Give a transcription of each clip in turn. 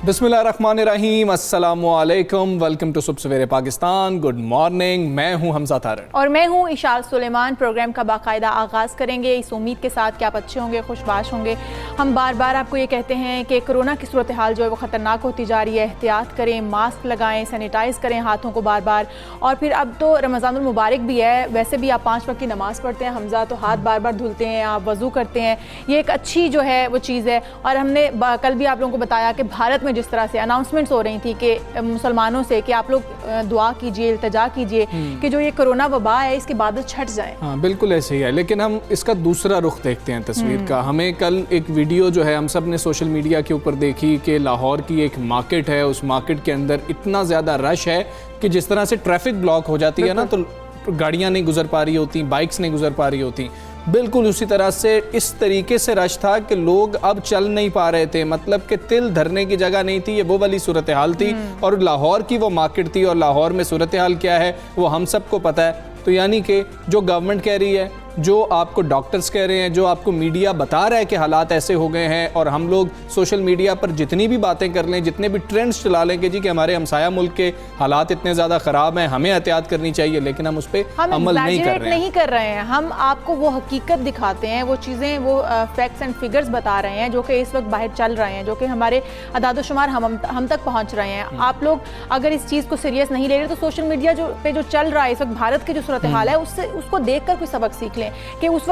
बिस्मिल्लाहिर्रहमानिर्रहीम, अस्सलामुअलैकुम, welcome to सुबह सवेरे पाकिस्तान। गुड मॉर्निंग, मैं हूं हमजा तारड़ और मैं हूं इशार सुलेमान। प्रोग्राम का बाकायदा आगाज़ करेंगे इस उम्मीद के साथ कि आप अच्छे होंगे, खुशबाश होंगे। हम बार बार आपको ये कहते हैं कि कोरोना की सूरत हाल जो है वो ख़तरनाक होती जा रही है। एहतियात करें, मास्क लगाएं, सैनिटाइज़ करें हाथों को बार बार। और फिर अब तो रमज़ानुल मुबारक भी है, वैसे भी आप 5 वक्त की नमाज़ पढ़ते हैं हमजा, तो हाथ बार बार धुलते हैं, आप वज़ू करते हैं, ये एक अच्छी जो है वो चीज़ है। और हमने कल भी आप लोगों को बताया कि भारत में जिस तरह से अनाउंसमेंट्स हो रही थी कि मुसलमानों से कि आप लोग दुआ कीजिए, इल्तिजा कीजिए कि जो ये कोरोना वबा है इसकी बादल छट जाए। हाँ, बिल्कुल ऐसे ही है। लेकिन हम इसका दूसरा रुख देखते हैं तस्वीर का। हमें कल एक वीडियो जो है हम सब ने सोशल मीडिया के ऊपर देखी कि लाहौर की एक मार्केट है, उस मार्केट के अंदर इतना ज़्यादा रश है कि जिस तरह से ट्रैफिक ब्लॉक हो जाती है ना, तो गाड़ियाँ नहीं गुजर पा रही होती, बाइक्स नहीं गुजर पा रही होती, बिल्कुल उसी तरह से इस तरीके से रश था कि लोग अब चल नहीं पा रहे थे। मतलब कि तिल धरने की जगह नहीं थी, ये वो वाली सूरत हाल थी। और लाहौर की वो मार्केट थी, और लाहौर में सूरत हाल क्या है वो हम सबको पता है। तो यानी कि जो गवर्नमेंट कह रही है, जो आपको डॉक्टर्स कह रहे हैं, जो आपको मीडिया बता रहा है कि हालात ऐसे हो गए हैं, और हम लोग सोशल मीडिया पर जितनी भी बातें कर लें, जितने भी ट्रेंड्स चला लें कि जी कि हमारे हमसाया मुल्क के हालात इतने ज़्यादा ख़राब हैं, हमें एहतियात करनी चाहिए, लेकिन हम उस पर अमल नहीं कर रहे हैं। हम आपको वो हकीकत दिखाते हैं, वो चीज़ें, वो फैक्ट्स एंड फिगर्स बता रहे हैं जो कि इस वक्त बाहर चल रहे हैं, जो कि हमारे अदाद-ओ-शुमार हम तक पहुँच रहे हैं। आप लोग अगर इस चीज़ को सीरियस नहीं ले रहे तो सोशल मीडिया जो चल रहा है इस वक्त, भारत की जो सूरत हाल है उसको देख कर कोई सबक सीख कि इस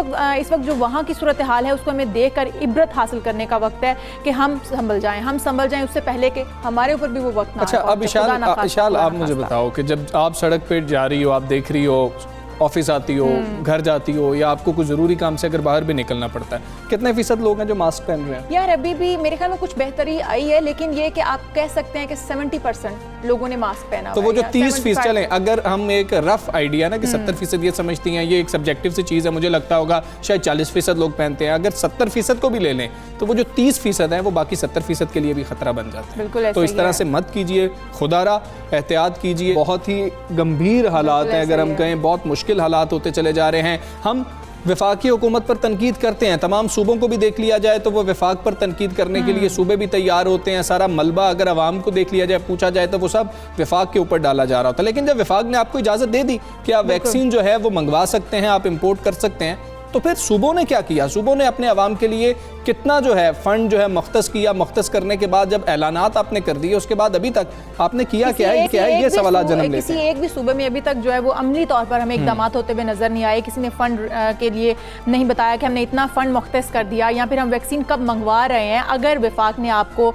वक्त जो वहाँ की सूरत हाल है उसको हमें देखकर इब्रत हासिल करने का वक्त है कि हम संभल जाएं उससे पहले कि हमारे ऊपर भी वो वक्त ना। अच्छा, अब इशाल आप मुझे बताओ कि जब आप सड़क पे जा रही हो, आप देख रही हो, ऑफिस आती हो, घर जाती हो, या आपको कुछ ज़रूरी काम से अगर बाहर भी निकलना पड़ता है, कितने फीसद लोग हैं जो मास्क पहन रहे हैं? यार अभी भी मेरे ख्याल में कुछ बेहतरी आई है, लेकिन ये कि आप कह सकते हैं कि 70% लोगों ने मास्क पहना। तो वो जो 30% चलें, अगर हम एक रफ आइडिया ना कि 70% ये समझती हैं, ये एक सब्जेक्टिव सी चीज़ है, मुझे लगता होगा शायद 40% लोग पहनते हैं। अगर 70% को भी ले लें तो वो जो 30% है वो बाकी 70% के लिए भी खतरा बन जाता है। बिल्कुल, तो इस तरह से मत कीजिए, खुदारा एहतियात कीजिए। बहुत ही गंभीर हालात हैं, अगर हम कहें बहुत मुश्किल हालात होते चले जा रहे हैं। हम वफाकी हुकूमत पर तनकीद करते हैं, तमाम सूबों को भी देख लिया जाए तो वो वफाक पर तनकीद करने के लिए सूबे भी तैयार होते हैं। सारा मलबा अगर आवाम को देख लिया जाए, पूछा जाए, तो वो सब वफाक के ऊपर डाला जा रहा होता है। लेकिन जब वफाक ने आपको इजाज़त दे दी कि आप वैक्सीन जो है वो मंगवा सकते हैं, आप इम्पोर्ट कर सकते हैं, तो फिर सूबों ने क्या किया? सूबों ने अपने अवाम के लिए कितना जो है फंड जो है मुख्तस किया। मुख्तस करने के बाद जब ऐलानात आपने कर दिए, उसके बाद अभी तक आपने किया क्या है? ये सवाल जन्म लेते हैं। किसी एक भी सूबे में अभी तक जो है वो अमली तौर पर हमें इकदाम होते हुए नजर नहीं आए। किसी ने फंड के लिए नहीं बताया कि हमने इतना फंड मुख्तस कर दिया, या फिर हम वैक्सीन कब मंगवा रहे हैं। अगर वफाक ने आपको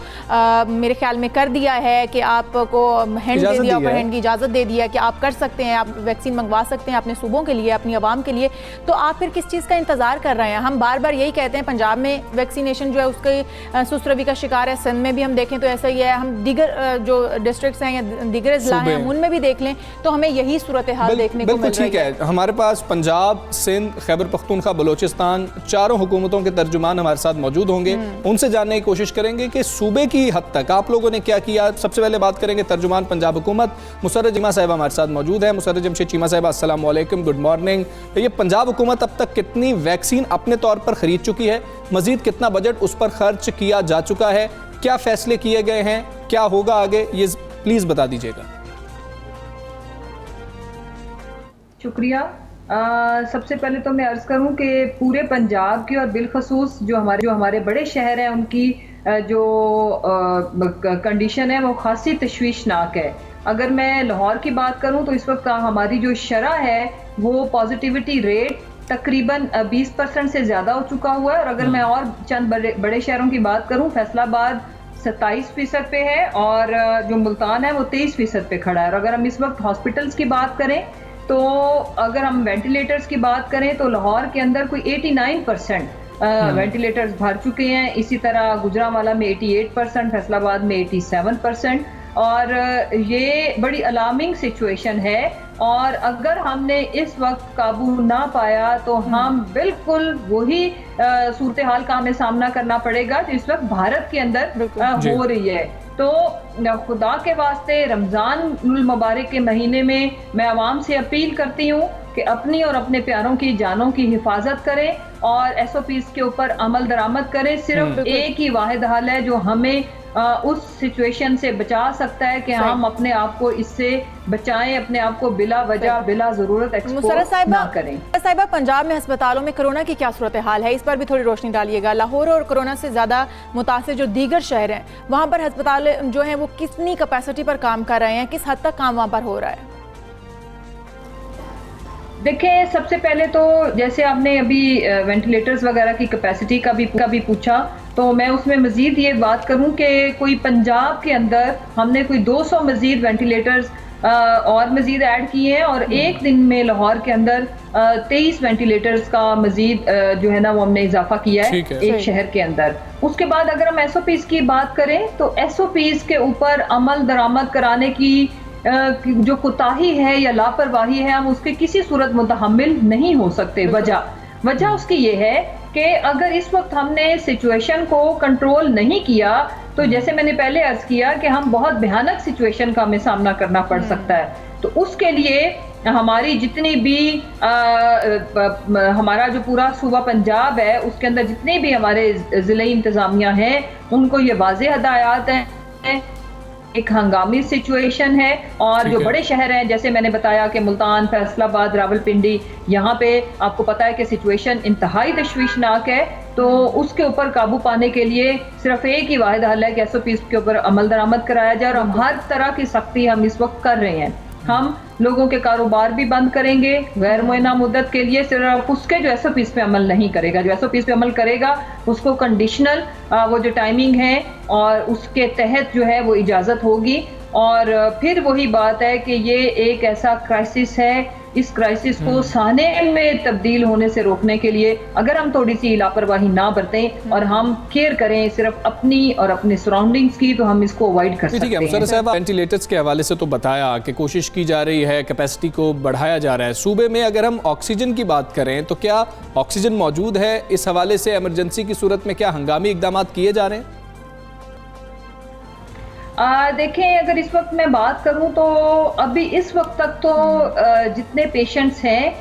मेरे ख्याल में कर दिया है कि आपको हैंड दे दिया, अपर हैंड की इजाज़त दे दिया कि आप कर सकते हैं, आप वैक्सीन मंगवा सकते हैं अपने सूबों के लिए, अपनी आवाम के लिए, तो आप फिर किस चीज़ का इंतजार कर रहे हैं? हम बार बार यही कहते हैं, पंजाब में वैक्सीनेशन जो है उसके सुस्त रवि का शिकार है। सिंध में भी हम देखें तो ऐसा ही है। हम दीगर जो डिस्ट्रिक्ट्स हैं या दीगर जिला हैं उनमें भी देख लें तो हमें यही सूरत हाल देखने को मिल रही है। ठीक है, हमारे पास पंजाब, सिंध, खैबर पख्तूनख्वा, बलूचिस्तान, चारों हुकूमतों के तर्जुमान हमारे साथ मौजूद होंगे। उनसे जानने की कोशिश करेंगे कि सूबे की हद तक आप लोगों ने क्या किया। सबसे पहले बात करेंगे तर्जुमान पंजाब हुकूमत, मुसर्रत चीमा साहिबा हमारे साथ मौजूद है। मुसर्रत जमशेद चीमा साहिबा, अस्सलाम वालेकुम, गुड मॉर्निंग। ये पंजाब हुकूमत अब तक कितनी वैक्सीन अपने तौर पर खरीद चुकी है? मजीद कितना बजट उस पर खर्च किया जा चुका है? क्या फैसले किए गए हैं? क्या होगा आगे? ये प्लीज बता दीजिएगा। शुक्रिया। सबसे पहले तो मैं अर्ज करूं कि पूरे पंजाब की और बिलखसूस जो हमारे बड़े शहर हैं उनकी जो कंडीशन है वो खासी तशवीशनाक है। अगर मैं लाहौर की बात करूं तो इस वक्त हमारी जो शरह है वो पॉजिटिविटी रेट तकरीबन 20% से ज़्यादा हो चुका हुआ है। और अगर मैं और चंद बड़े शहरों की बात करूं, फैसलाबाद 27% पे है और जो मुल्तान है वो 23% पे खड़ा है। और अगर हम इस वक्त हॉस्पिटल्स की बात करें तो अगर हम वेंटिलेटर्स की बात करें तो लाहौर के अंदर कोई 89% वेंटिलेटर्स भर चुके हैं। इसी तरह गुजरांवाला में 88%, फैसलाबाद में 87%। और ये बड़ी अलार्मिंग सिचुएशन है। और अगर हमने इस वक्त काबू ना पाया तो हम बिल्कुल वही सूरत हाल का हमें सामना करना पड़ेगा जो इस वक्त भारत के अंदर हो रही है। तो खुदा के वास्ते रमज़ान मुबारक के महीने में मैं आवाम से अपील करती हूँ कि अपनी और अपने प्यारों की जानों की हिफाजत करें और SOPs के ऊपर अमल दरामद करें। सिर्फ एक ही वाहिद हल है जो हमें उस सिचुएशन से बचा सकता है कि हम अपने आप को इससे बचाएं, अपने आप को बिला वजह बिला जरूरत एक्सपोज ना करें। साहिबा, पंजाब में अस्पतालों में कोरोना की क्या सूरत हाल है, इस पर भी थोड़ी रोशनी डालिएगा। लाहौर और कोरोना से ज़्यादा मुतासिर जो दीगर शहर हैं, वहाँ पर अस्पताल जो हैं वो कितनी कैपेसिटी पर काम कर रहे हैं, किस हद तक काम वहाँ पर हो रहा है? देखिए, सबसे पहले तो जैसे आपने अभी वेंटिलेटर्स वगैरह की कैपेसिटी का भी पूछा, तो मैं उसमें मजीद ये बात करूं कि कोई पंजाब के अंदर हमने कोई 200 मजीद वेंटिलेटर्स और मजीद ऐड किए हैं और एक दिन में लाहौर के अंदर 23 वेंटिलेटर्स का मजीद जो है ना वो हमने इजाफा किया है एक शहर के अंदर। उसके बाद अगर हम SOPs की बात करें तो SOPs के ऊपर अमल दरामद कराने की जो कोताही है या लापरवाही है, हम उसके किसी सूरत मुतहम्मिल नहीं हो सकते। वजह उसकी ये है कि अगर इस वक्त हमने सिचुएशन को कंट्रोल नहीं किया तो जैसे मैंने पहले अर्ज किया कि हम बहुत भयानक सिचुएशन का हमें सामना करना पड़ सकता है। तो उसके लिए हमारी जितनी भी हमारा जो पूरा सूबा पंजाब है उसके अंदर जितने भी हमारे ज़िले इंतज़ामिया हैं उनको ये वाज़ेह हदायत हैं। एक हंगामी सिचुएशन है और जो बड़े शहर हैं जैसे मैंने बताया कि मुल्तान, फैसलाबाद, रावलपिंडी, यहाँ पे आपको पता है कि सिचुएशन इंतहाई तशवीशनाक है। तो उसके ऊपर काबू पाने के लिए सिर्फ एक ही वाहिद हल है कि SOPs के ऊपर अमल दरामद कराया जाए और हम हर तरह की सख्ती हम इस वक्त कर रहे हैं। हम लोगों के कारोबार भी बंद करेंगे गैर मुअय्यना मुद्दत के लिए, सिर्फ उसके जो SOPs पे अमल नहीं करेगा। जो SOPs पे अमल करेगा उसको कंडीशनल वो जो टाइमिंग है और उसके तहत जो है वो इजाज़त होगी। और फिर वही बात है कि ये एक ऐसा क्राइसिस है, इस क्राइसिस को साने में तब्दील होने से रोकने के लिए अगर हम थोड़ी सी लापरवाही ना बरतें और हम केयर करें सिर्फ अपनी और अपने सराउंडिंग्स की, तो हम इसको अवॉइड कर सकते हैं। मुसर्रत साहब, वेंटिलेटर्स के हवाले से तो बताया कि कोशिश की जा रही है, कैपेसिटी को बढ़ाया जा रहा है। सूबे में अगर हम ऑक्सीजन की बात करें तो क्या ऑक्सीजन मौजूद है? इस हवाले से इमरजेंसी की सूरत में क्या हंगामी इकदाम किए जा रहे हैं? देखें, अगर इस वक्त मैं बात करूं तो अभी इस वक्त तक तो जितने पेशेंट्स हैं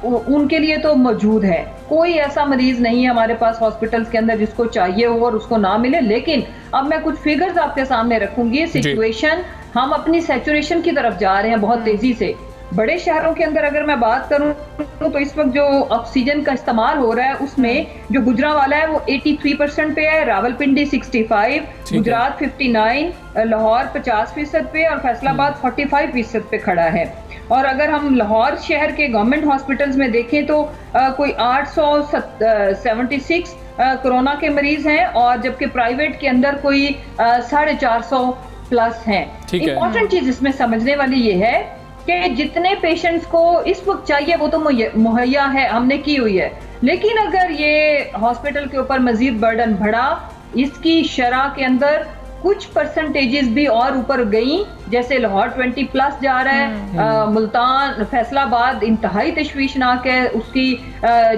उनके लिए तो मौजूद है। कोई ऐसा मरीज नहीं है हमारे पास हॉस्पिटल्स के अंदर जिसको चाहिए हो और उसको ना मिले। लेकिन अब मैं कुछ फिगर्स आपके सामने रखूंगी। सिचुएशन, हम अपनी सैचुरेशन की तरफ जा रहे हैं बहुत तेजी से। बड़े शहरों के अंदर अगर मैं बात करूं तो इस वक्त जो ऑक्सीजन का इस्तेमाल हो रहा है उसमें जो गुजरांवाला है वो 83% पे है, रावलपिंडी 65, गुजरात 59, लाहौर 50% पे और फैसलाबाद 45% पे खड़ा है। और अगर हम लाहौर शहर के गवर्नमेंट हॉस्पिटल्स में देखें तो कोई 876 कोरोना के मरीज हैं और जबकि प्राइवेट के अंदर कोई 450 प्लस हैं। इंपॉर्टेंट चीज इसमें समझने वाली ये है कि जितने पेशेंट्स को इस वक्त चाहिए वो तो मुहैया है, हमने की हुई है। लेकिन अगर ये हॉस्पिटल के ऊपर मजीद बर्डन बढ़ा, इसकी शरह के अंदर कुछ परसेंटेजेस भी और ऊपर गई, जैसे लाहौर 20 प्लस जा रहा है, मुल्तान, फैसलाबाद इंतहाई तशवीशनाक है, उसकी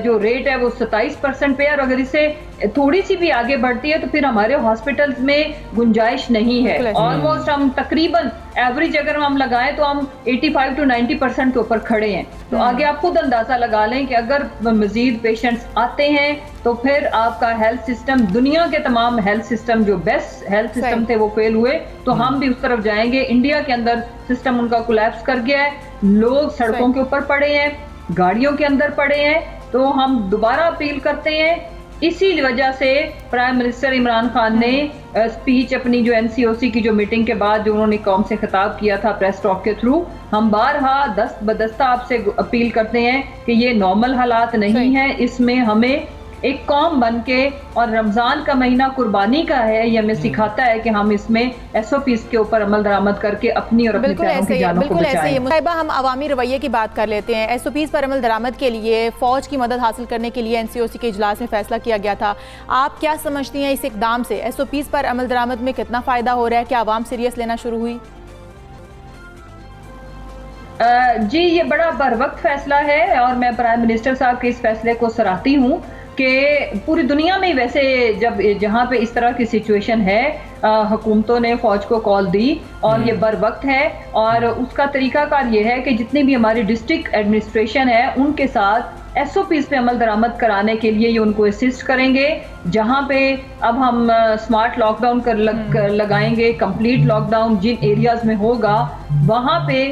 जो रेट है वो 27% पे है। और अगर इसे थोड़ी सी भी आगे बढ़ती है तो फिर हमारे हॉस्पिटल्स में गुंजाइश नहीं है। ऑलमोस्ट हम तकरीबन एवरेज अगर हम लगाएं तो हम 85 to 90% के ऊपर खड़े हैं। तो आगे आप खुद अंदाजा लगा लें कि अगर मजीद पेशेंट्स आते हैं तो फिर आपका हेल्थ सिस्टम, दुनिया के तमाम हेल्थ सिस्टम जो बेस्ट हेल्थ सिस्टम थे वो फेल हुए, तो हम भी उस तरफ जाएंगे। इंडिया के अंदर सिस्टम उनका कोलैप्स कर गया है, लोग सड़कों के ऊपर पड़े हैं, गाड़ियों के अंदर पड़े हैं। तो हम दोबारा अपील करते हैं, इसी वजह से प्राइम मिनिस्टर इमरान खान ने स्पीच अपनी जो NCOC की जो मीटिंग के बाद जो उन्होंने कौम से खिताब किया था प्रेस टॉक के थ्रू, हम बारहा दस्त बदस्ता आपसे अपील करते हैं कि ये नॉर्मल हालात नहीं है, इसमें हमें एक कौम बन के, और रमज़ान का महीना कुर्बानी का है, ये हमें सिखाता है कि हम इसमें SOPs के ऊपर अमल दरामद करके अपनी और अपने प्यारों की जानों को बचाएं। मुसाहिबा, हम अवामी रवैये की बात कर लेते हैं। SOPs पर अमल दरामद के लिए फ़ौज की मदद हासिल करने के लिए NCOC के इजलास में फैसला किया गया था। आप क्या समझती हैं इस इक़दाम से? SOPs पर अमल दरामद में कितना फ़ायदा हो रहा है? क्या आवाम सीरियस लेना शुरू हुई? जी, ये बड़ा बरवक्त फैसला है और मैं प्राइम मिनिस्टर साहब के इस फैसले को सराहती हूँ कि पूरी दुनिया में वैसे जहाँ पे इस तरह की सिचुएशन है, हुकूमतों ने फ़ौज को कॉल दी और ये बरवक्त है। और उसका तरीकाकार ये है कि जितनी भी हमारी डिस्ट्रिक्ट एडमिनिस्ट्रेशन है उनके साथ SOPs पे अमल दरामद कराने के लिए ये उनको असिस्ट करेंगे। जहाँ पे अब हम स्मार्ट लॉकडाउन लगाएंगे, कंप्लीट लॉकडाउन जिन एरियाज में होगा वहाँ पे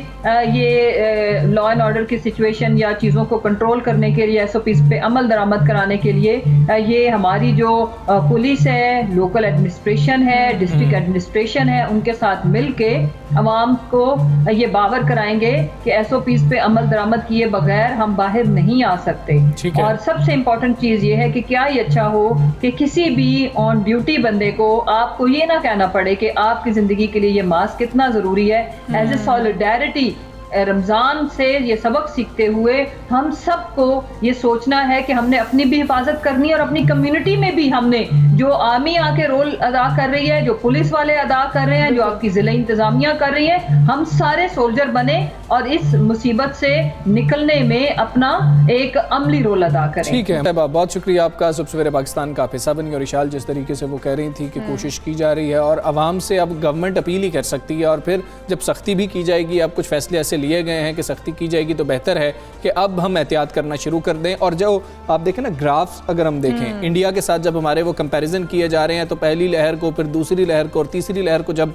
ये लॉ एंड ऑर्डर की सिचुएशन या चीज़ों को कंट्रोल करने के लिए SOPs पे अमल दरामद कराने के लिए ये हमारी जो पुलिस है, लोकल एडमिनिस्ट्रेशन है, डिस्ट्रिक्ट एडमिनिस्ट्रेशन है, उनके साथ मिलके अवाम को ये बावर कराएंगे कि SOPs पे अमल दरामद किए बगैर हम बाहर नहीं आ सकते। और सबसे इम्पोर्टेंट चीज़ ये है कि क्या ये अच्छा हो कि किसी भी ऑन ड्यूटी बंदे को आपको ये ना कहना पड़े कि आपकी ज़िंदगी के लिए ये मास्क कितना ज़रूरी है। एज ए सॉलिडारिटी रमज़ान से ये सबक सीखते हुए हम सबको ये सोचना है कि हमने अपनी भी हिफाजत करनी है और अपनी कम्युनिटी में भी हमने जो आर्मी आके रोल अदा कर रही है, जो पुलिस वाले अदा कर रहे हैं, जो आपकी ज़िला इंतज़ामिया कर रही है, हम सारे सोल्जर बने और इस मुसीबत से निकलने में अपना एक अमली रोल अदा करें। ठीक है, बहुत शुक्रिया आपका। सुबह सवेरे पाकिस्तान का हिस्सा बनी और इशाल जिस तरीके से वो कह रही थी कि कोशिश की जा रही है और आवाम से अब गवर्नमेंट अपील ही कर सकती है और फिर जब सख्ती भी की जाएगी, अब कुछ फैसले ऐसे लिए गए हैं कि सख्ती की जाएगी तो बेहतर है कि अब हम एहतियात करना शुरू कर दें। और जो आप देखें ना ग्राफ्स, अगर हम देखें इंडिया के साथ जब हमारे वो कंपैरिजन किए जा रहे हैं तो पहली लहर को, फिर दूसरी लहर को और तीसरी लहर को जब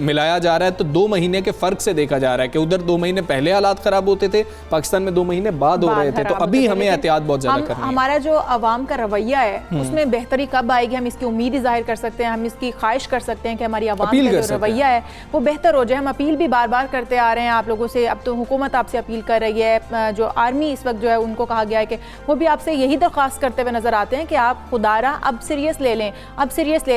मिलाया जा रहा है तो 2 महीने के फ़र्क से देखा जा रहा है कि उधर 2 महीने पहले हालात ख़राब होते थे, पाकिस्तान में 2 महीने बाद हो रहे थे। तो अभी हमें एहतियात बहुत ज़्यादा करनी है। हमारा जो अवाम का रवैया है उसमें बेहतरी कब आएगी? हम इसकी उम्मीद जाहिर कर सकते हैं, हम इसकी ख्वाहिश कर सकते हैं कि हमारी अवाम का जो रवैया है वो बेहतर हो जाए। हम अपील भी बार बार करते आ रहे हैं आप लोगों से। अब तो हुकूमत आपसे अपील कर रही है, जो आर्मी इस वक्त जो है उनको कहा गया है कि वो भी आपसे यही दरख्वास्त करते हुए नजर आते हैं कि आप खुदारा अब सीरियस ले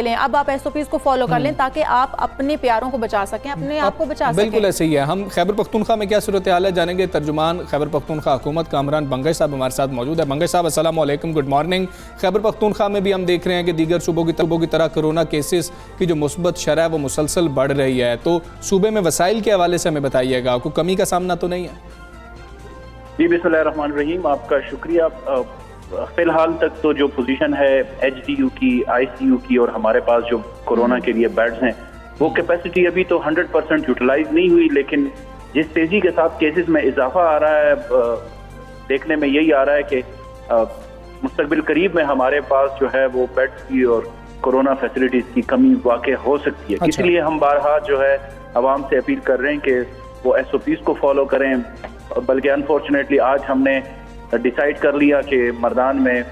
लें, अब आप SOPs को फॉलो कर लें ताकि आप अपने प्यारों को बचा सकें, अपने आप को बचा सकें। बिल्कुल ऐसे ही है। हम खैबर पख्तूनख्वा में क्या सूरत हाल है जानेंगे। तर्जुमान खैबर पख्तूनख्वा हुकूमत कामरान बंगश साहब हमारे साथ मौजूद है। बंगश साहब अस्सलाम वालेकुम, गुड मॉर्निंग। खैबर पख्तूनख्वा में भी हम देख रहे हैं कि दीगर सूबों की तरह कोरोना केसेस की जो मुस्बत शरह वो मुसलसल बढ़ रही है, तो सूबे में वसाइल के हवाले से हमें बताइएगा, आपको कमी का सामना तो नहीं है? जी बिस्मिल्लाहिर्रहमानिर्रहीम, आपका शुक्रिया। फिलहाल तक तो जो पोजीशन है HDU की, ICU की और हमारे पास जो कोरोना के लिए बेड्स हैं वो कैपेसिटी अभी तो 100% यूटिलाइज नहीं हुई, लेकिन जिस तेजी के साथ केसेस में इजाफा आ रहा है देखने में यही आ रहा है कि मुस्तकबिल करीब में हमारे पास जो है वो बेड्स की और कोरोना फैसिलिटीज की कमी वाक़ई हो सकती है। अच्छा। इसलिए हम बारहा जो है आवाम से अपील कर रहे हैं कि वो SOPs को फॉलो करें। बल्कि अनफॉर्चुनेटली आज हमने डिसाइड कर लिया कि मर्दान में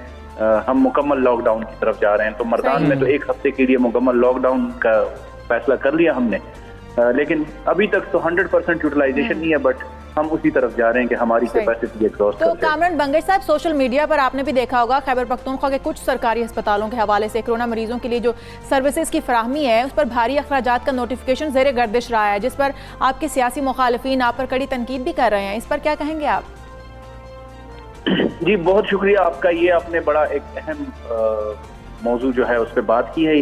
हम मुकम्मल लॉकडाउन की तरफ जा रहे हैं। तो मर्दान में तो 1 हफ्ते के लिए मुकम्मल लॉकडाउन का फैसला कर लिया हमने, लेकिन अभी तक तो 100% यूटिलाइजेशन नहीं है, बट हम उसी तरफ जा रहे हैं कि हमारी कैपेसिटी एग्जॉस्ट तो कामरान बंगश साहब, सोशल मीडिया पर आपने भी देखा होगा खैबर पख्तूनख्वा के कुछ सरकारी अस्पतालों के हवाले से कोरोना मरीजों के लिए जो सर्विसेज की फराहमी है उस पर भारी अखराजात का नोटिफिकेशन ज़ेर गर्दिश रहा है, जिस पर आपके सियासी मुखालिफिन आप पर कड़ी तनकीद भी कर रहे हैं। इस पर क्या कहेंगे आप? जी बहुत शुक्रिया आपका। ये आपने बड़ा एक अहम मौजू जो है उस पर बात की है।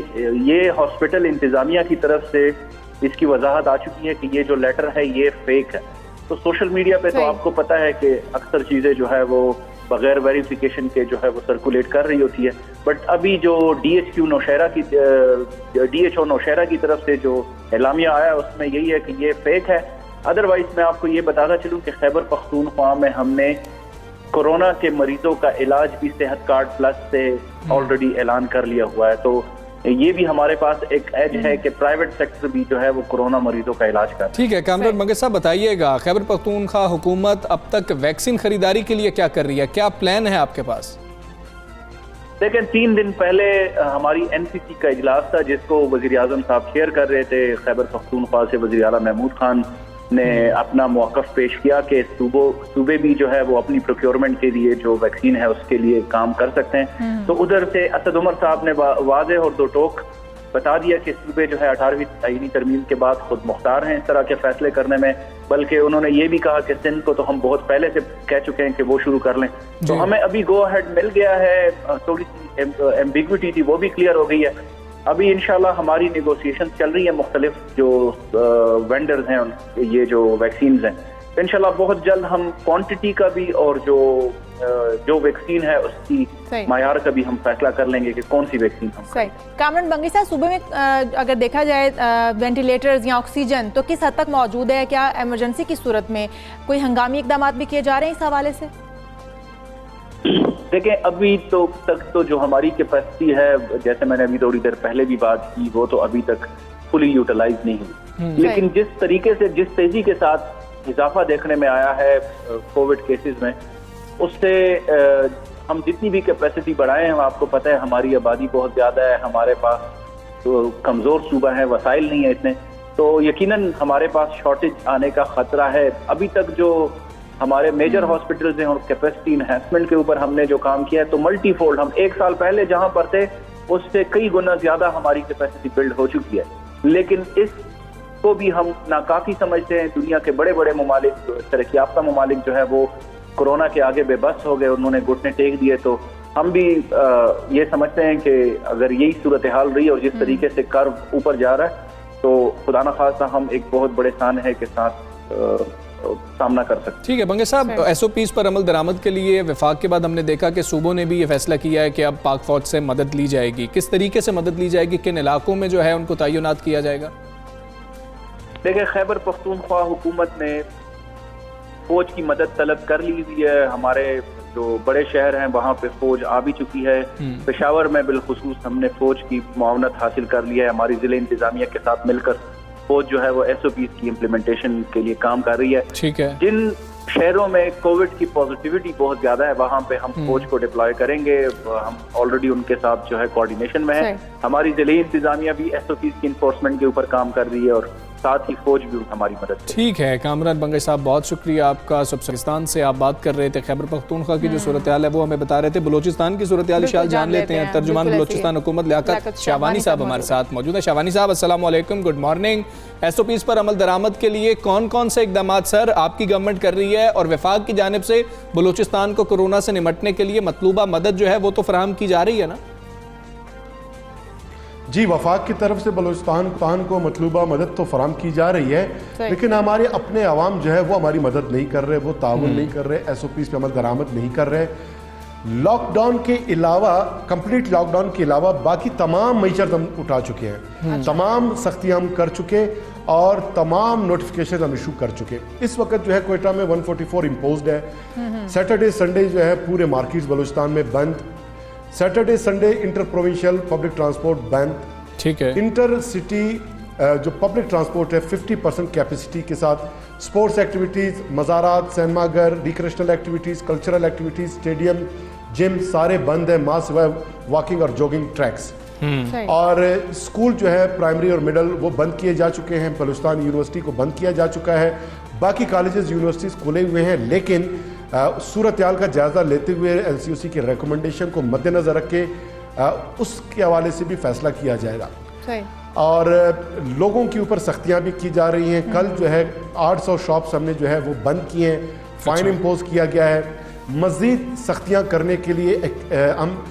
ये हॉस्पिटल इंतजामिया की तरफ से इसकी वजाहत आ चुकी है कि ये जो लेटर है ये फेक है। तो सोशल मीडिया पे तो आपको पता है कि अक्सर चीज़ें जो है वो बगैर वेरिफिकेशन के जो है वो सर्कुलेट कर रही होती है, बट अभी जो DHO नौशहरा की तरफ से जो एलामिया आया उसमें यही है कि ये फेक है। अदरवाइज मैं आपको ये बताना चलूँ कि खैबर पख्तूनख्वा में हमने कोरोना के मरीजों का इलाज भी सेहत कार्ड प्लस से ऑलरेडी ऐलान कर लिया हुआ है। तो ये भी हमारे पास एक एज है कि प्राइवेट सेक्टर भी जो है वो कोरोना मरीजों का इलाज कर। ठीक है, कामरान बंगश साहब बताइएगा, खैबर पख्तूनख्वा हुकूमत अब तक वैक्सीन खरीदारी के लिए क्या कर रही है, क्या प्लान है आपके पास? लेकिन 3 दिन पहले हमारी NCC का इजलास था जिसको वज़ीर आज़म साहब शेयर कर रहे थे। खैबर पख्तूनख्वा से वज़ीर आला महमूद खान ने अपना मौक़िफ़ पेश किया कि सूबे भी जो है वो अपनी प्रोक्योरमेंट के लिए जो वैक्सीन है उसके लिए काम कर सकते हैं। तो उधर से असद उमर साहब ने वाज़े और दो टोक बता दिया कि सूबे जो है 18वीं आईनी तरमीम के बाद खुद मुख्तार हैं इस तरह के फैसले करने में, बल्कि उन्होंने ये भी कहा कि सिंध को तो हम बहुत पहले से कह चुके हैं कि वो शुरू कर लें। तो हमें अभी गो अहेड मिल गया है, थोड़ी सी एम्बिग्विटी थी वो भी क्लियर हो गई है। अभी इंशाल्लाह हमारी नेगोशिएशन चल रही है मुख्तलिफ जो वेंडर्स हैं ये जो वैक्सीन हैं, इंशाल्लाह बहुत जल्द हम क्वांटिटी का भी और जो वैक्सीन है उसकी मायार का भी हम फैसला कर लेंगे कि कौन सी वैक्सीन हम। सही। कामरान बंगी साहब, सूबे में अगर देखा जाए वेंटिलेटर्स या ऑक्सीजन तो किस हद तक मौजूद है? क्या इमरजेंसी की सूरत में कोई हंगामी इकदाम भी किए जा रहे हैं इस हवाले से? देखिए अभी तो तक तो जो हमारी कैपेसिटी है, जैसे मैंने अभी थोड़ी देर पहले भी बात की, वो तो अभी तक फुली यूटिलाइज नहीं हुई। लेकिन जिस तरीके से जिस तेजी के साथ इजाफा देखने में आया है कोविड केसेस में, उससे हम जितनी भी कैपेसिटी बढ़ाए हैं, आपको पता है हमारी आबादी बहुत ज़्यादा है, हमारे पास तो कमज़ोर सूबा है, वसाइल नहीं है इतने, तो यकीनन हमारे पास शॉर्टेज आने का ख़तरा है। अभी तक जो हमारे मेजर हॉस्पिटल्स हैं और कैपेसिटी इन्हेंसमेंट के ऊपर हमने जो काम किया है, तो मल्टीफोल्ड हम 1 साल पहले जहां पर थे उससे कई गुना ज़्यादा हमारी कैपेसिटी बिल्ड हो चुकी है। लेकिन इसको भी हम नाकाफी समझते हैं। दुनिया के बड़े बड़े ममालिक, तरक्की याफ्ता ममालिक जो है वो कोरोना के आगे बेबस हो गए, उन्होंने घुटने टेक दिए। तो हम भी ये समझते हैं कि अगर यही सूरत हाल रही और जिस तरीके से कर्व ऊपर जा रहा है, तो खुदा न खास्ता हम एक बहुत बड़े सानहे के साथ सामना कर सकते हैं। ठीक है बंगे साहब, SOPs पर अमल दरामद के लिए वफाक के बाद हमने देखा कि सूबों ने भी ये फैसला किया है कि अब पाक फौज से मदद ली जाएगी। किस तरीके से मदद ली जाएगी, किन इलाकों में जो है उनको तयनात किया जाएगा? देखिए खैबर पख्तूनख्वा हुकूमत ने फौज की मदद तलब कर ली हुई है। हमारे जो बड़े शहर हैं वहाँ पे फौज आ भी चुकी है। पेशावर में बिलखुसूस हमने फौज की मुआवनत हासिल कर लिया है। हमारी जिले इंतजामिया के साथ मिलकर फौज जो है वो SOPs की इम्प्लीमेंटेशन के लिए काम कर रही है। ठीक है। जिन शहरों में कोविड की पॉजिटिविटी बहुत ज्यादा है वहाँ पे हम फौज को डिप्लॉय करेंगे। हम ऑलरेडी उनके साथ जो है कोऑर्डिनेशन में है। हमारी जिले इंतजामिया भी SOPs की इन्फोर्समेंट के ऊपर काम कर रही है और साथ ही फौज भी हमारी मदद। ठीक है कामरान बंगी साहब, बहुत शुक्रिया आपका। पाकिस्तान से आप बात कर रहे थे, खैबर पख्तूनख्वा की जो सूरत हाल है वो हमें बता रहे थे। बलूचिस्तान की सूरत हाल शायद जान लेते हैं। तर्जुमान बलूचिस्तान हुकूमत लियाकत शाहवानी साहब हमारे साथ मौजूद है। शाहवानी साहब अस्सलाम वालेकुम, गुड मॉर्निंग। SOPs पर अमल दरामद के लिए कौन कौन से इकदाम सर आपकी गवर्नमेंट कर रही है, और वफाक की जानिब से बलूचिस्तान को कोरोना से निपटने के लिए मतलूबा मदद जो है वो तो फराहम की जा रही है ना? जी, वफाक की तरफ से बलूचिस्तान को मतलूबा मदद तो फराम की जा रही है, लेकिन हमारे अपने अवाम जो है वो हमारी मदद नहीं कर रहे, वो ताउन नहीं कर रहे, SOPs पे अमल दरामद नहीं कर रहे। लॉकडाउन के अलावा, कंप्लीट लॉकडाउन के अलावा बाकी तमाम मेजर्स हम उठा चुके हैं, तमाम सख्तियाँ हम कर चुके और तमाम नोटिफिकेशन हम इशू कर चुके। इस वक्त जो है कोयटा में 144 इम्पोज्ड है। सैटरडे संडे जो है पूरे मार्केट्स बलूचिस्तान में बंद। Saturday Sunday inter provincial public transport बंद। ठीक है। इंटर सिटी जो पब्लिक ट्रांसपोर्ट है 50% कैपेसिटी के साथ। स्पोर्ट्स एक्टिविटीज़, मज़ारात, सिनेमाघर, recreational activities, cultural activities, stadium, gym सारे बंद है, माँ सिवाय वॉकिंग और जॉगिंग ट्रैक्स। और स्कूल जो है प्राइमरी और मिडल वो बंद किए जा चुके हैं। बलूचिस्तान यूनिवर्सिटी को बंद किया जा चुका है। बाकी कॉलेजेस यूनिवर्सिटीज़ खुले हुए हैं, लेकिन सूरत हाल का जायज़ा लेते हुए LCOC की रिकमेंडेशन को मद्देनज़र रख के उसके हवाले से भी फैसला किया जाएगा। और लोगों के ऊपर सख्तियाँ भी की जा रही हैं। कल जो है 800 शॉप्स हमने जो है वो बंद किए हैं, फ़ाइन इम्पोज किया गया है। मज़ीद सख्तियाँ करने के लिए हम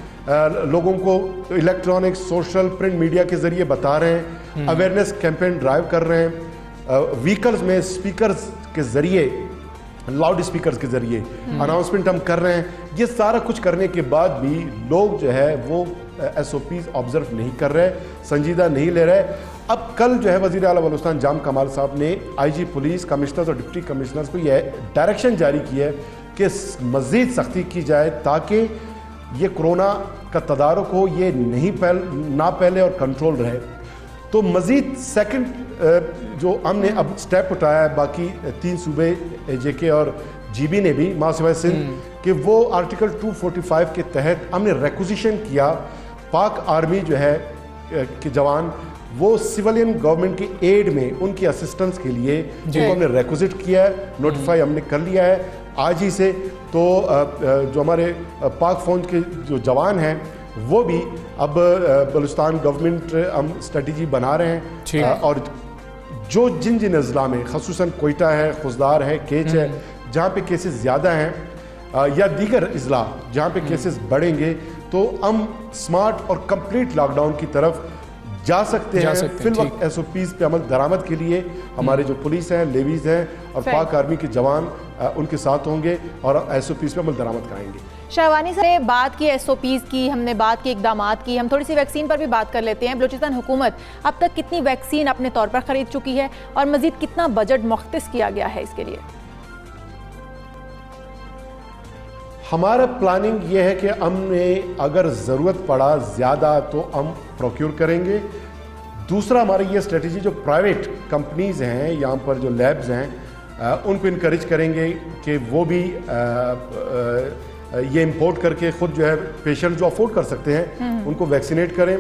लोगों को इलेक्ट्रॉनिक, सोशल, प्रिंट मीडिया के ज़रिए बता रहे हैं, अवेयरनेस कैंपेन ड्राइव कर रहे हैं। व्हीकल्स में स्पीकर्स के ज़रिए, लाउड स्पीकर्स के ज़रिए अनाउंसमेंट हम कर रहे हैं। ये सारा कुछ करने के बाद भी लोग जो है वो SOPs ऑब्जर्व नहीं कर रहे, संजीदा नहीं ले रहे। अब कल जो है वज़ीर आला बलूचिस्तान जाम कमाल साहब ने IG पुलिस कमिश्नर्स और डिप्टी कमिश्नर्स को यह डायरेक्शन जारी की है कि मज़ीद सख्ती की जाए ताकि ये कोरोना का तदारुक हो, ये ना फैले और कंट्रोल रहे। तो मज़ीद सेकंड जो हमने अब स्टेप उठाया है, बाकी 3 सूबे JK और GB ने भी, मां सिवाय सिंध, कि वो आर्टिकल 245 के तहत हमने रिक्विजिशन किया पाक आर्मी जो है के जवान वो सिविलियन गवर्नमेंट की एड में उनकी असिस्टेंस के लिए जो हमने रिक्विजिट किया है, नोटिफाई हमने कर लिया है आज ही से। तो जो हमारे पाक फौज के जो जवान हैं वो भी अब बलूचिस्तान गवर्नमेंट हम स्ट्रेटजी बना रहे हैं, और जो जिन अजला में खसूसन कोयटा है, खुजदार है, केच है, जहाँ पे केसेस ज़्यादा हैं या दीगर अजला जहाँ पे केसेस बढ़ेंगे, तो हम स्मार्ट और कंप्लीट लॉकडाउन की तरफ जा सकते हैं। फिल वक्त SOPs पे अमल दरामद के लिए हमारे जो पुलिस हैं, लेवीज हैं और पाक आर्मी के जवान उनके साथ होंगे और SOPs पे अमल दरामद कराएंगे। शाहवानी सर ने बात की SOPs की, हमने बात की इकदामात की, हम थोड़ी सी वैक्सीन पर भी बात कर लेते हैं। बलूचिस्तान हुकूमत अब तक कितनी वैक्सीन अपने तौर पर खरीद चुकी है और मजीद कितना बजट मुख्तस किया गया है इसके लिए? हमारा प्लानिंग ये है कि हमने अगर ज़रूरत पड़ा ज़्यादा तो हम प्रोक्योर करेंगे। दूसरा हमारी ये स्ट्रेटजी, जो प्राइवेट कंपनीज़ हैं यहाँ पर, जो लैब्स हैं, उनको इनकरेज करेंगे कि वो भी ये इंपोर्ट करके खुद जो है पेशेंट जो अफोर्ड कर सकते हैं उनको वैक्सीनेट करें।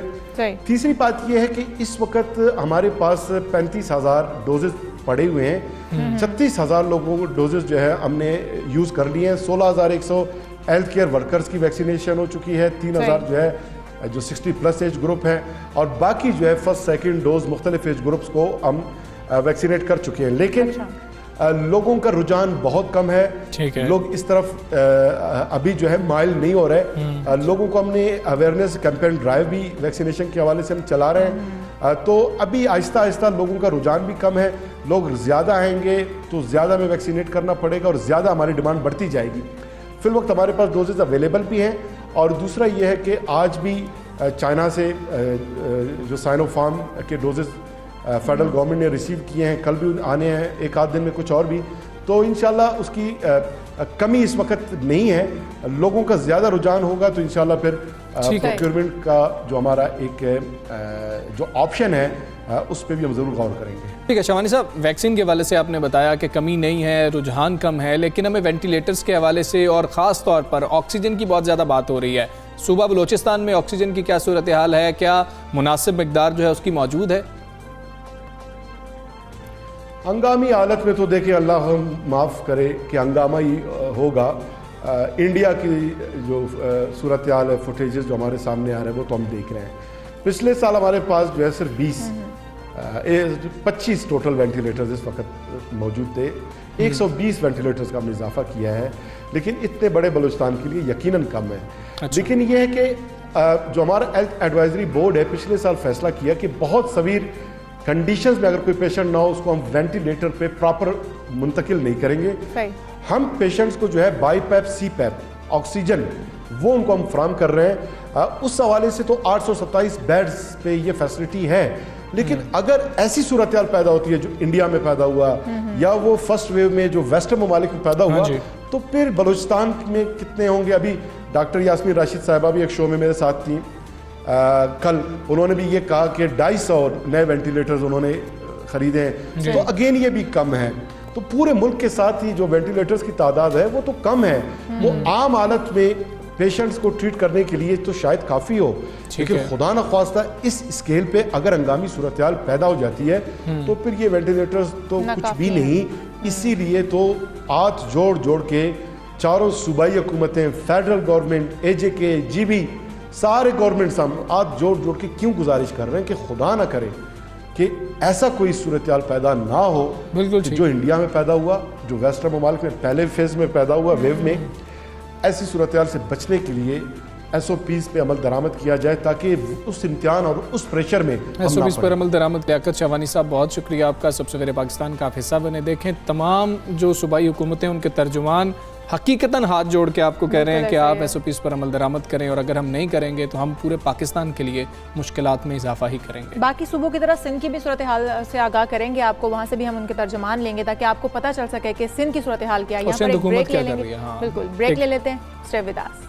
तीसरी बात ये है कि इस वक्त हमारे पास 35,000 डोजेज पड़े हुए हैं। 36,000 लोगों को डोजेज जो है हमने यूज़ कर लिए हैं। 16,100 हेल्थ केयर वर्कर्स की वैक्सीनेशन हो चुकी है। 3,000 जो है जो 60+ एज ग्रुप है, और बाकी जो है फर्स्ट सेकंड डोज मुख्तलिफ एज ग्रुप्स को हम वैक्सीनेट कर चुके हैं। लेकिन लोगों का रुझान बहुत कम है, लोग इस तरफ अभी जो है माइल नहीं हो रहे। लोगों को हमने अवेयरनेस कैंपेन ड्राइव भी वैक्सीनेशन के हवाले से हम चला रहे हैं। तो अभी आहिस्ता आहिस्ता लोगों का रुझान भी कम है, लोग ज़्यादा आएंगे तो ज़्यादा में वैक्सीनेट करना पड़ेगा और ज़्यादा हमारी डिमांड बढ़ती जाएगी। फिल वक्त हमारे पास डोजेज अवेलेबल भी हैं। और दूसरा ये है कि आज भी चाइना से जो साइनोफार्म के डोजेज फेडरल गवर्नमेंट ने रिसीव किए हैं, कल भी आने हैं, एक आध दिन में कुछ और भी। तो इंशाल्लाह उसकी कमी इस वक्त नहीं है। लोगों का ज़्यादा रुझान होगा तो इंशाल्लाह फिर प्रोक्योरमेंट का जो हमारा एक जो ऑप्शन है उस पर भी हम ज़रूर गौर करेंगे। ठीक है शाहवानी साहब, वैक्सीन के हवाले से आपने बताया कि कमी नहीं है, रुझान कम है, लेकिन हमें वेंटिलेटर्स के हवाले से और ख़ास तौर पर ऑक्सीजन की बहुत ज़्यादा बात हो रही है। सूबा बलूचिस्तान में ऑक्सीजन की क्या सूरत हाल है? क्या मुनासिब मिकदार जो है उसकी मौजूद है? हंगामी हालत में तो देखिए, अल्लाह हम माफ़ करे कि हंगामा ही होगा। इंडिया की जो सूरत हाल है, फुटेजेस जो हमारे सामने आ रहे हैं वो तो हम देख रहे हैं। पिछले साल हमारे पास जो है सिर्फ 25 टोटल वेंटिलेटर्स इस वक्त मौजूद थे। 120 वेंटिलेटर्स का हमने इजाफा किया है, लेकिन इतने बड़े बलूचिस्तान के लिए यकीनन कम है। लेकिन यह है कि जो हमारा हेल्थ एडवाइजरी बोर्ड है, पिछले साल फैसला किया कि बहुत सवीर कंडीशंस में अगर कोई पेशेंट ना हो उसको हम वेंटिलेटर पे प्रॉपर मुंतकिल नहीं करेंगे। हम पेशेंट्स को जो है बाईपैप, सीपैप ऑक्सीजन वो उनको हम फ्राहम कर रहे हैं। उस हवाले से तो 827 बेड्स पे ये फैसिलिटी है। लेकिन अगर ऐसी सूरत हाल पैदा होती है जो इंडिया में पैदा हुआ या वो फर्स्ट वेव में जो वेस्टर्न ममालिक में पैदा हुआ, तो फिर बलूचिस्तान में कितने होंगे? अभी डॉक्टर यास्मीन राशिद साहिबा भी एक शो में मेरे साथ थी कल, उन्होंने भी ये कहा कि 250 नए वेंटिलेटर्स उन्होंने खरीदे हैं। तो अगेन ये भी कम है। तो पूरे मुल्क के साथ ही जो वेंटिलेटर्स की तादाद है वो तो कम है। वो आम हालत में पेशेंट्स को ट्रीट करने के लिए तो शायद काफ़ी हो, लेकिन खुदा न ख्वास्ता इस स्केल पे अगर हंगामी सूरत हाल पैदा हो जाती है तो फिर ये वेंटिलेटर्स तो कुछ भी नहीं। इसीलिए तो हाथ जोड़ जोड़ के चारों सूबाई हुकूमतें, फेडरल गवर्नमेंट, AJK, GB, सारे गवर्नमेंट्स हम हाथ जोड़ जोड़ के क्यों गुजारिश कर रहे हैं कि खुदा ना करे कि ऐसा कोई सूरत हाल पैदा ना हो जो इंडिया में पैदा हुआ, जो वेस्टर्न ममालिक में पहले फेज में पैदा हुआ, वेव में। ऐसी सूरत हाल से बचने के लिए SOPs पे अमल दरामद किया जाए ताकि उस इम्तिहान और उस प्रेशर में SOPs पर अमल दरामद। लियाकत शाहवानी साहब, बहुत शुक्रिया आपका। सबसे पहले पाकिस्तान का आप हिस्सा बने। देखें, तमाम जो सूबाई हुकूमतें, उनके तर्जुमान हकीकतन हाथ जोड़ के आपको कह रहे हैं कि आप SOPs पर अमल दरामद करें, और अगर हम नहीं करेंगे तो हम पूरे पाकिस्तान के लिए मुश्किलात में इजाफा ही करेंगे। बाकी सूबों की तरह सिंध की भी सूरत हाल से आगाह करेंगे आपको, वहाँ से भी हम उनके तर्जुमान लेंगे ताकि आपको पता चल सके कि सिंध की सूरत हाल क्या है। यहाँ पर एक ब्रेक ले लेंगे। बिल्कुल, ब्रेक ले लेते हैं। Stay with us.